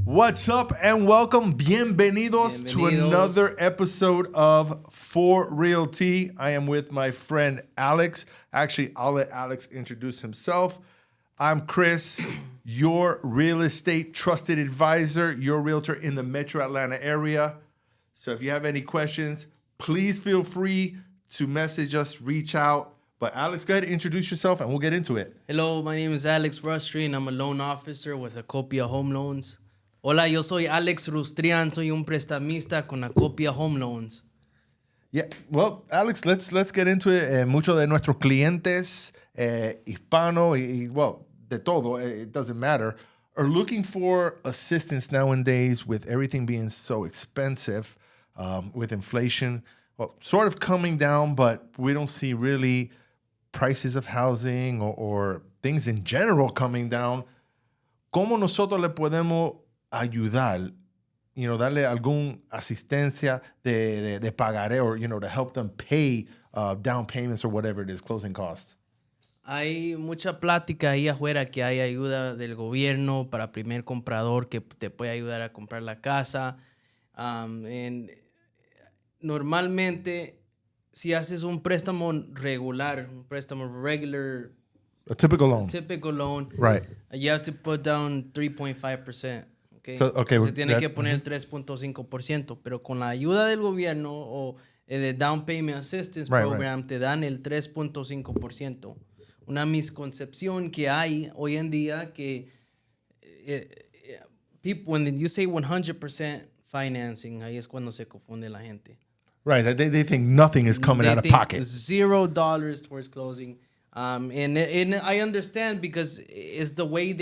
What's up and welcome. Bienvenidos to another episode of For RealTea. I am with my friend Alex. Actually, I'll let Alex introduce himself. I'm Chris, your real estate trusted advisor, your realtor in the Metro Atlanta area. So if you have any questions, please feel free to message us, reach out. But Alex, go ahead and introduce yourself and we'll get into it. Hello, my name is Alex Rustri and I'm a loan officer with Acopia Home Loans. Hola, yo soy Alex Rustrian, soy un prestamista con Acopia Home Loans. Yeah, well, Alex, let's get into it. Muchos de nuestros clientes, hispano, well, de todo, it doesn't matter, are looking for assistance nowadays with everything being so expensive, with inflation, well, sort of coming down, but we don't see really prices of housing or things in general coming down. ¿Cómo nosotros le podemos ayudar, darle alguna asistencia de pagaré or, to help them pay down payments or whatever it is, closing costs? Hay mucha plática ahí afuera que hay ayuda del gobierno para primer comprador que te puede ayudar a comprar la casa. Normalmente, si haces un préstamo regular, a typical loan, right? You have to put down 3.5%. Okay. Se tiene que poner 3.5%, pero con la ayuda del gobierno o el Down Payment Assistance Program te dan el 3.5%. Una misconcepción que hay hoy en día que people, when you say 100% financing, ahí es cuando se confunde la gente. Right, they think nothing is coming out of pocket. $0 towards closing. And I understand because it's the way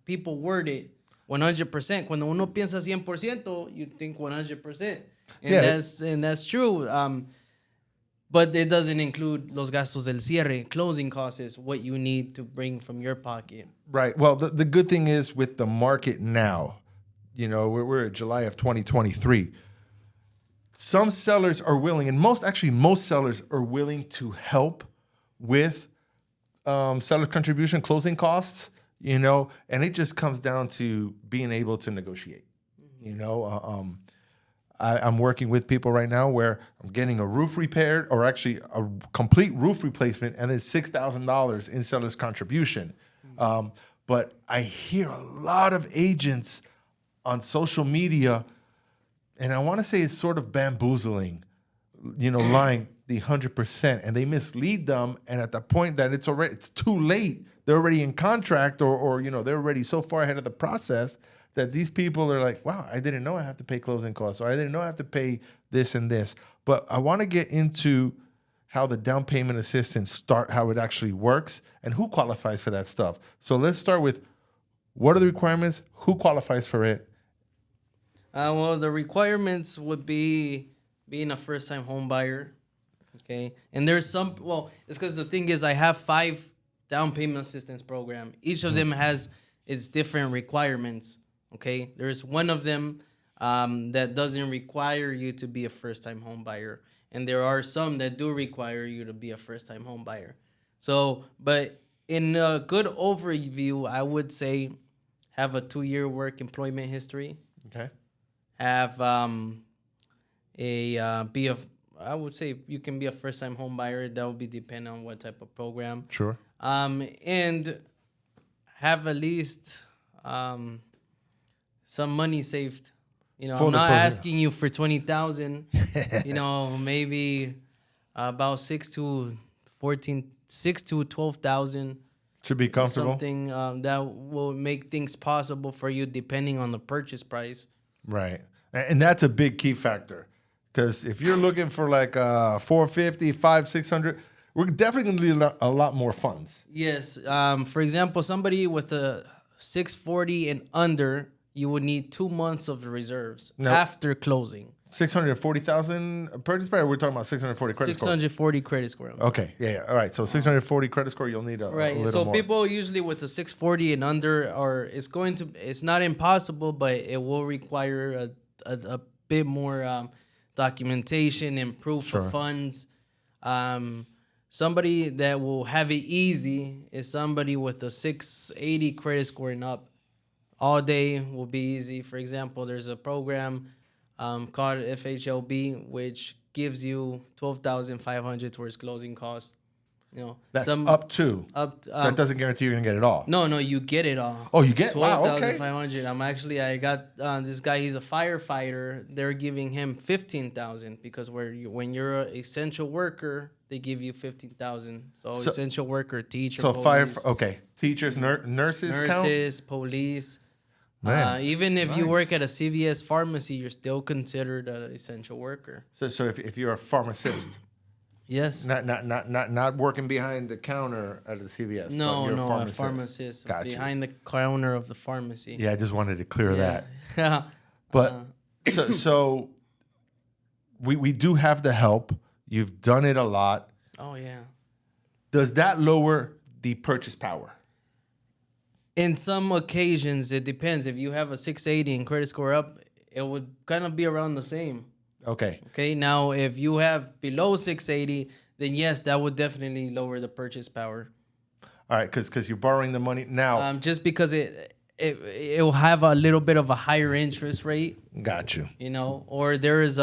people word it. 100%. Cuando uno piensa 100%, you think 100%. And that's true. But it doesn't include los gastos del cierre. Closing costs is what you need to bring from your pocket. Right. Well, the good thing is with the market now, we're at July of 2023. Some sellers are willing, and most sellers are willing to help with seller contribution closing costs. And it just comes down to being able to negotiate. I'm working with people right now where I'm getting a roof repaired, or actually a complete roof replacement, and it's $6,000 in seller's contribution. But I hear a lot of agents on social media, and I want to say it's sort of bamboozling, lying the 100%, and they mislead them. And at the point that it's too late, they're already in contract or they're already so far ahead of the process that these people are like, wow, I didn't know I have to pay closing costs, or I didn't know I have to pay this and this. But I want to get into how the down payment assistance how it actually works and who qualifies for that stuff. So let's start with, what are the requirements? Who qualifies for it? Well, the requirements would be being a first-time home buyer, okay? And there's it's because the thing is I have 5 down payment assistance program. Each of them has its different requirements, okay? There's one of them that doesn't require you to be a first-time home buyer. And there are some that do require you to be a first-time home buyer. So, but in a good overview, I would say have a 2-year work employment history. Okay. Have I would say you can be a first-time home buyer. That would be depending on what type of program. Sure. And have at least some money saved. I'm not asking you for $20,000. Maybe about $6,000 to $12,000. To be comfortable. Something that will make things possible for you depending on the purchase price. Right. And that's a big key factor. Because if you're looking for like $450, $500, $600, we're definitely going to need a lot more funds. Yes. For example, somebody with a 640 and under, you would need 2 months of reserves after closing. 640,000 purchase price, or we're talking about 640 credit score? 640 credit score. Okay, yeah. All right, so 640 credit score, you'll need a little so more. People usually with a 640 and under, it's not impossible, but it will require a bit more documentation and proof of funds. Somebody that will have it easy is somebody with a 680 credit score and up. all day will be easy. For example, there's a program called FHLB, which gives you 12,500 towards closing costs. You know, That's up to. up. That doesn't guarantee you're gonna get it all. No, you get it all. Oh, you get wow. Okay. 12,500. I got this guy. He's a firefighter. They're giving him 15,000 because when you're an essential worker, they give you 15,000. So essential worker, teacher, So police, okay, teachers, nurses count. police. Man, Even if you nice. work at a CVS pharmacy, you're still considered an essential worker. So if you're a pharmacist, Yes. not working behind the counter at the CVS. but No, you're a pharmacist Got you. behind the counter of the pharmacy. Yeah, I just wanted to clear that. Yeah. But so we do have the help. You've done it a lot. Oh yeah. Does that lower the purchase power? In some occasions, it depends. If you have a 680 and credit score up, it would kind of be around the same. Okay. Okay. Now, if you have below 680, then yes, that would definitely lower the purchase power. All right, because you're borrowing the money now. Just because it will have a little bit of a higher interest rate. Got you. You know, or there is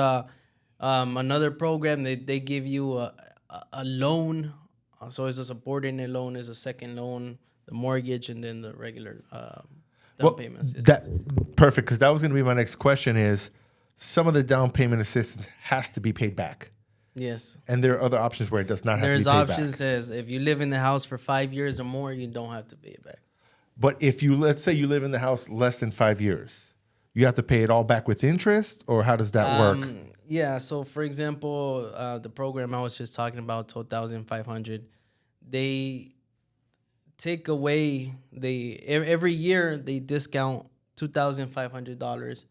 another program that they give you a loan. So it's a subordinate loan, is a second loan, the mortgage, and then the regular down payment assistance. That perfect, because that was going to be my next question. Is some of the down payment assistance has to be paid back? Yes. And there are other options where it does not have There's to be paid options back. as if you live in the house for 5 years or more, you don't have to pay it back. But if let's say you live in the house less than 5 years, you have to pay it all back with interest, or how does that work? Yeah. So for example, the program I was just talking about, 12,500, they take away every year they discount $2,500.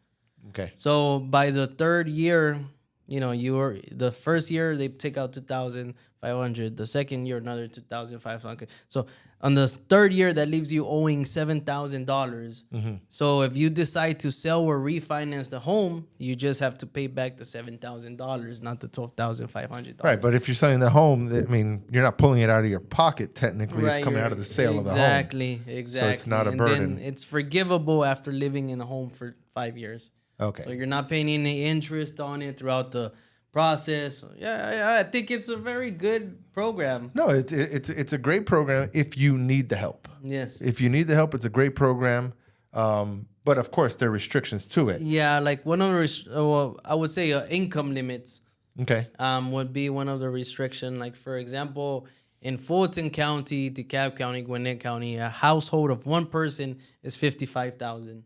Okay. So by the third year, the first year they take out 2,500. The second year another 2,500. So on the third year that leaves you owing $7,000. Mm-hmm. So if you decide to sell or refinance the home, you just have to pay back the $7,000, not the $12,500. Right, but if you're selling the home, I mean, you're not pulling it out of your pocket. Technically, it's coming out of the sale of the home. Exactly. So it's not a burden. Then it's forgivable after living in the home for 5 years. Okay. So you're not paying any interest on it throughout the process. Yeah, I think it's a very good program. No, it's a great program if you need the help. Yes. If you need the help, it's a great program. But of course, there are restrictions to it. Yeah, like one of the I would say income limits. Okay. Would be one of the restriction. Like for example, in Fulton County, DeKalb County, Gwinnett County, a household of one person is $55,000.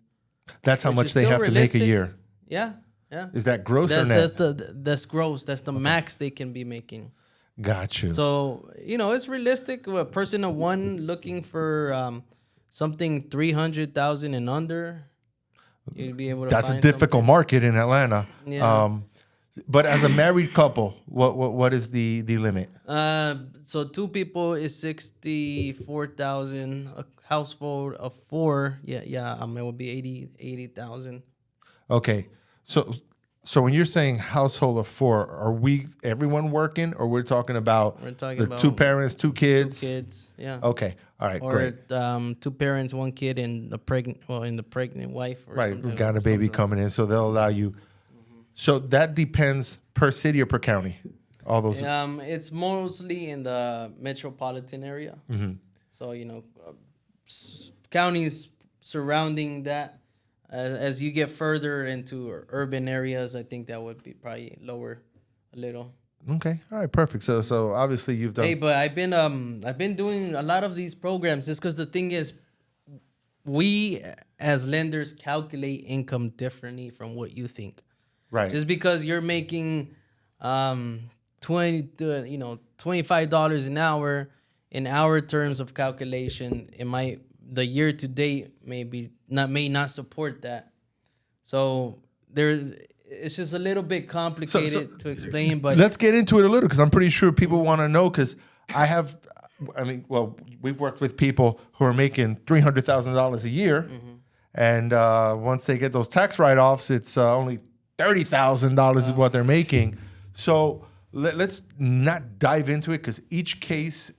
That's how Which much is they still have to make a realistic. year. Yeah. Is that gross or net? That's gross. That's the max they can be making. Got you. So it's realistic. A person of one looking for something 300,000 and under, you'd be able to. That's a find difficult market in Atlanta. Yeah. But as a married couple, what is the limit? So two people is 64,000. A household of four, it would be 80,000. Okay, so when you're saying household of four, are everyone working, or we're talking about about two parents, two kids? 2 kids, yeah. Okay, all right, Or great. 2 parents, 1 kid, and the pregnant wife. Or Right, we've got a baby coming in, so they'll allow you. So that depends per city or per county. All those. It's mostly in the metropolitan area. Mm-hmm. So counties surrounding that. As you get further into urban areas, I think that would be probably lower a little. Okay, all right, perfect. So obviously you've done. Hey, but I've been doing a lot of these programs just because the thing is, we as lenders calculate income differently from what you think. Right. Just because you're making $25 an hour in our terms of calculation, the year to date may not support that. So it's just a little bit complicated to explain. But let's get into it a little, because I'm pretty sure people want to know. Because we've worked with people who are making $300,000 a year, and once they get those tax write-offs, it's only $30,000 is what they're making. So let's not dive into it, because each case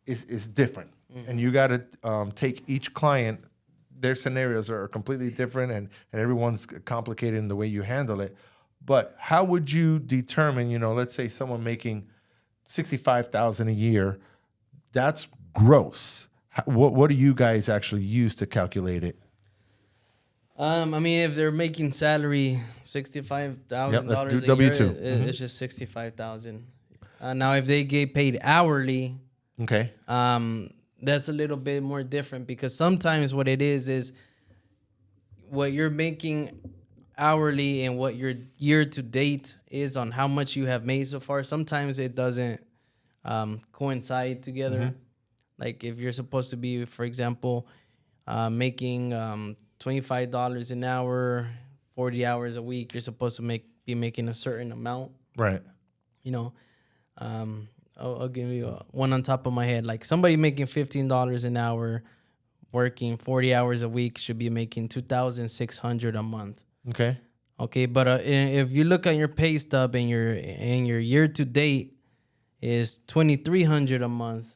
is different, and you got to take each client their scenarios are completely different, and everyone's complicated in the way you handle it. But how would you determine, let's say someone making 65,000 a year, that's gross. What do you guys actually use to calculate it? I mean, if they're making salary $65,000 Let's do a year, W-2. it's just 65,000. Now, if they get paid hourly, Okay. that's a little bit more different, because sometimes what it is what you're making hourly and what your year to date is on how much you have made so far. Sometimes it doesn't coincide together. Like if you're supposed to be, for example, making $25 an hour, 40 hours a week, you're supposed to be making a certain amount. Right. I'll give you one on top of my head. Like somebody making $15 an hour, working 40 hours a week, should be making $2,600 a month. Okay. Okay, but if you look at your pay stub and your year to date is $2,300 a month,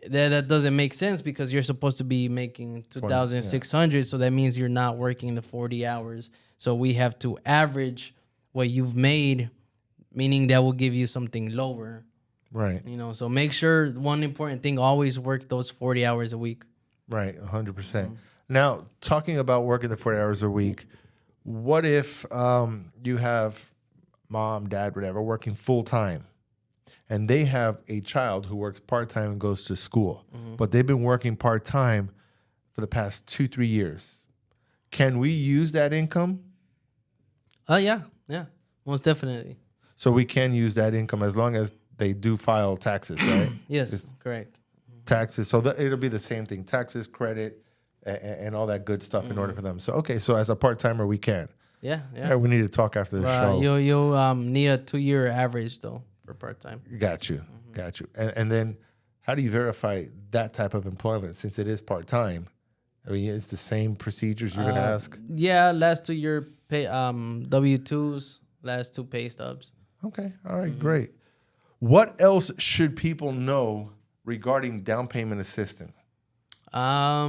that doesn't make sense, because you're supposed to be making 2,600. So that means you're not working the 40 hours. So we have to average what you've made, meaning that will give you something lower. Right. So make sure, one important thing, always work those 40 hours a week. Right. 100%. Now, talking about working the 40 hours a week, what if you have mom, dad, whatever, working full time, and they have a child who works part-time and goes to school, but they've been working part-time for the past 2-3 years? Can we use that income? Yeah, most definitely. So we can use that income as long as they do file taxes, right? Yes, correct. Taxes. So it'll be the same thing: taxes, credit, and all that good stuff in order for them. So so as a part-timer, we can. Yeah. Yeah, we need to talk after the show. You'll need a 2-year average though for part-time. Got you. And then how do you verify that type of employment, since it is part-time? I mean, it's the same procedures you're going to ask? Yeah, last 2-year pay, W-2s, last 2 pay stubs. Okay. All right, great. What else should people know regarding down payment assistance? I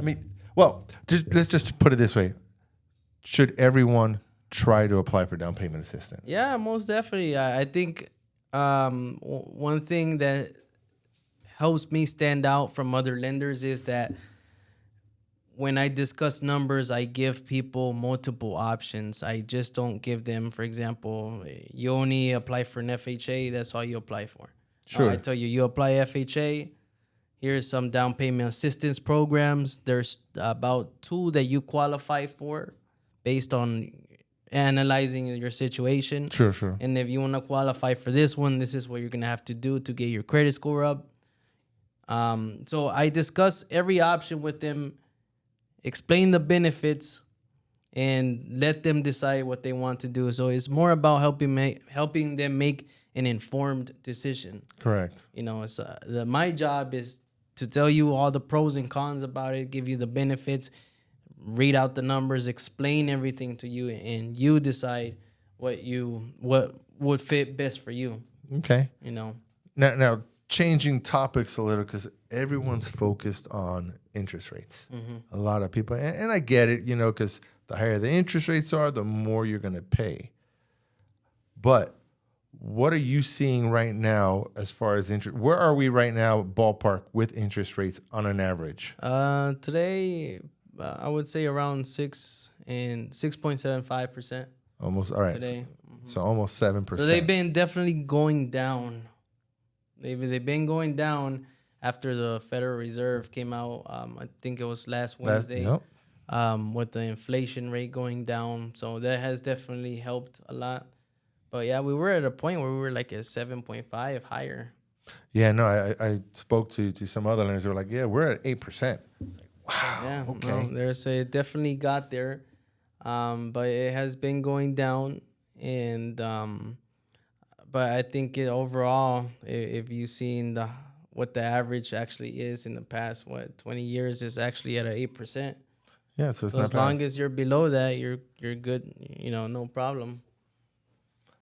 mean, well, let's just put it this way. Should everyone try to apply for down payment assistance? Yeah, most definitely. I think one thing that helps me stand out from other lenders is that when I discuss numbers, I give people multiple options. I just don't give them, for example, you only apply for an FHA, that's all you apply for. Sure. I tell you, you apply FHA, here's some down payment assistance programs. There's about 2 that you qualify for based on analyzing your situation. Sure. And if you want to qualify for this one, this is what you're going to have to do to get your credit score up. So I discuss every option with them, explain the benefits, and let them decide what they want to do. So it's more about helping them make an informed decision. Correct. It's my job is to tell you all the pros and cons about it, give you the benefits, read out the numbers, explain everything to you, and you decide what would fit best for you. Okay. Now changing topics a little, because everyone's focused on interest rates. A lot of people, and I get it, because the higher the interest rates are, the more you're going to pay. But what are you seeing right now as far as interest? Where are we right now, ballpark, with interest rates on an average? Today, I would say around 6.75%. Almost. All right. Today. So almost 7%. So they've been definitely going down. They've been going down after the Federal Reserve came out. I think it was last Wednesday. Yep. With the inflation rate going down. So that has definitely helped a lot. But yeah, we were at a point where we were like at 7.5 higher. Yeah, no, I spoke to some other lenders. They were like, yeah, we're at 8%. It's like, wow. Yeah, Okay. no, it definitely got there. But it has been going down. And but I think overall, if you've seen what the average actually is in the past 20 years, is actually at 8%. Yeah, so it's So not as bad. long as you're below that, you're good. No problem.